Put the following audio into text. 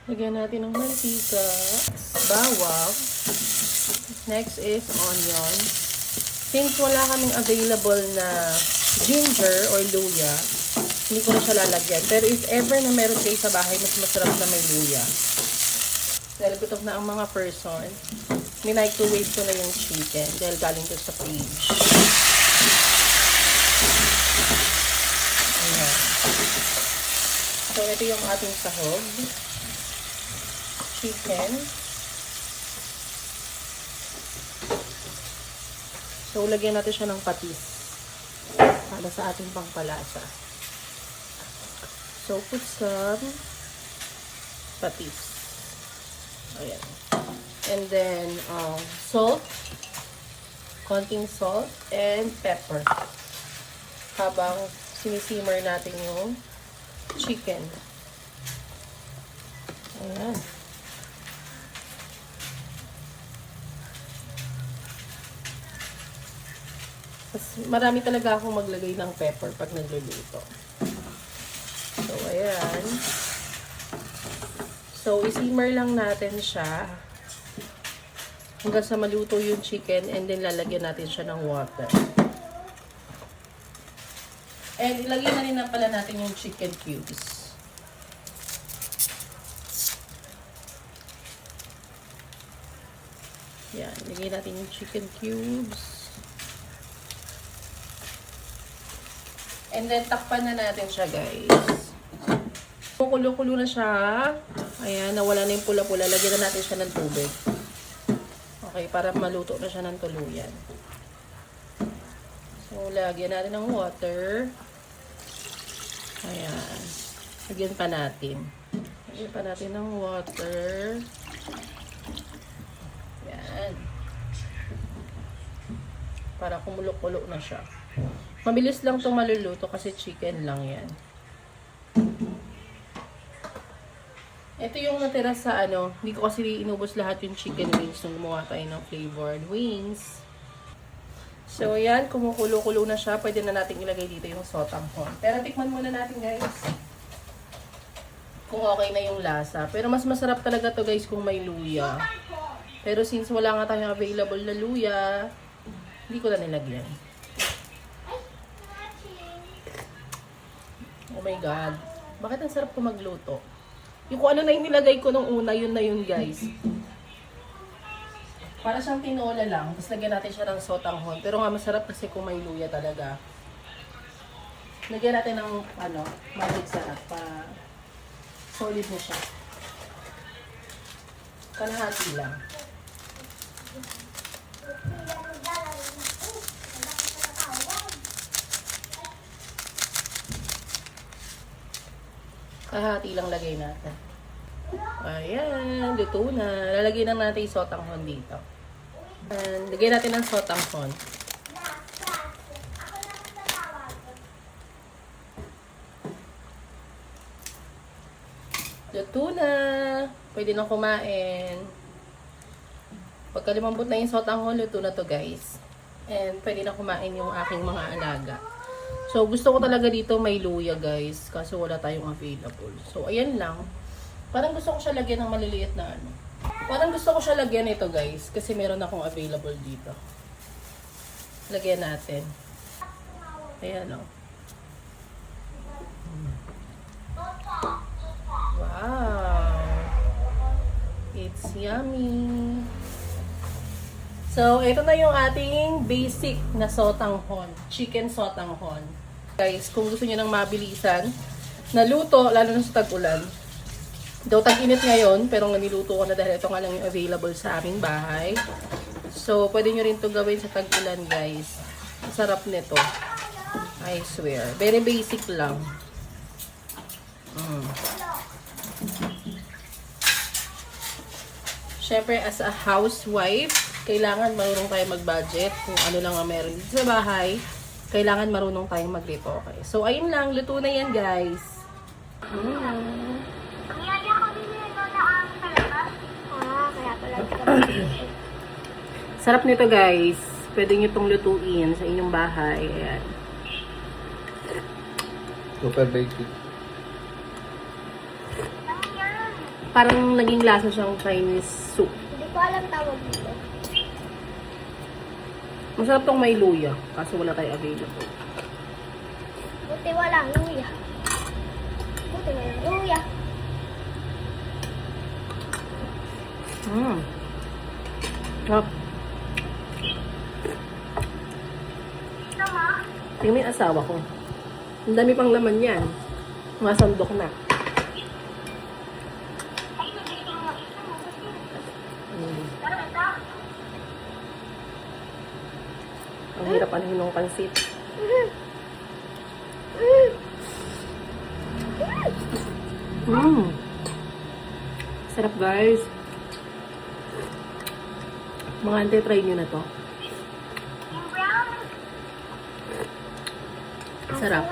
Lagyan natin ng mantika, bawang. Next is onion. Since wala kaming available na ginger or luya, hindi ko na siya lalagyan. Pero if ever na meron kayo sa bahay, mas masarap na may luya. Dahil gutom na ang mga person, minicrowave ko na yung chicken dahil galing ko sa fridge. Ayan. So, ito yung ating sahog. Chicken. So, lagyan natin siya ng patis para sa ating pangpalasa. So, put some patis. Ayan. And then, salt. Konting salt and pepper. Habang sinisimmer natin yung chicken. Ayan. Marami talaga akong maglagay ng pepper pag nagluluto. So, ayan. So, isimmer lang natin siya hanggang sa maluto yung chicken and then lalagyan natin siya ng water. And ilagay na rin na pala natin yung chicken cubes. Yan, ilagay natin yung chicken cubes. And then, takpan na natin siya, guys. Kukulo-kulo na siya. Ayan, nawala na yung pula-pula. Lagyan na natin siya ng tubig. Okay, para maluto na siya ng tuluyan. So, lagyan natin ng water. Ayan. Lagyan pa natin. Lagyan pa natin ng water. Ayan. Para kumulo-kulo na siya. Mabilis lang itong maluluto kasi chicken lang yan. Ito yung natira sa hindi ko kasi inubos lahat yung chicken wings nung gumawa tayo ng flavored wings. So, ayan, kumukulo-kulo na siya. Pwede na natin ilagay dito yung sotanghon. Pero tikman muna natin, guys. Kung okay na yung lasa. Pero mas masarap talaga to guys, kung may luya. Pero since wala nga tayong available na luya, hindi ko na nilagyan. Oh my God. Bakit ang sarap ko magluto? Yung kung ano na yung nilagay ko nung una, yun na yun, guys. Para siyang tinola lang. Tapos lagyan natin siya ng sotanghon. Pero nga masarap kasi kung may luya talaga. Lagyan natin ng, magic sarap para solid na siya. Kalahati lang. Kahati lang lagay natin. Ayan, luto na. Lalagay lang natin yung sotanghon dito. And lagay natin ng sotanghon. Luto na. Pwede nang kumain. Pagka lumambot na yung sotanghon, luto na to guys. And pwede na kumain yung aking mga alaga. So, gusto ko talaga dito may luya, guys. Kasi wala tayong available. So, ayan lang. Parang gusto ko siya lagyan ng maliliit na Parang gusto ko siya lagyan ito, guys. Kasi meron akong available dito. Lagyan natin. Ayan, o. Wow! It's yummy! So, ito na yung ating basic na sotanghon. Chicken sotanghon. Guys, kung gusto niyo ng mabilisan na luto, lalo na sa tag-ulan. Daw tag-init ngayon, pero nga niluto ko na dahil ito nga lang yung available sa aming bahay. So, pwede nyo rin ito gawin sa tag-ulan, guys. Sarap nito. I swear. Very basic lang. Siyempre, as a housewife, kailangan marunong tayo mag-budget kung ano lang ang meron dito sa bahay. Kailangan marunong tayong mag-repoke. So, ayun lang. Luto na yan, guys. Sarap nito, guys. Pwede nyo itong lutuin sa inyong bahay. Ayan. Super basic. parang naging lasa siyang Chinese soup. Hindi ko alam tawag dito. Masarap tong may luya, kaso wala tayo available. Buti walang luya. Buti walang luya. Sarap. Tingnan mo yung asawa ko. Ang dami pang laman yan. Mga sandok na. Ang hirap anuhin ng pansit. Sarap guys. Mga ante, try nyo na to. Sarap.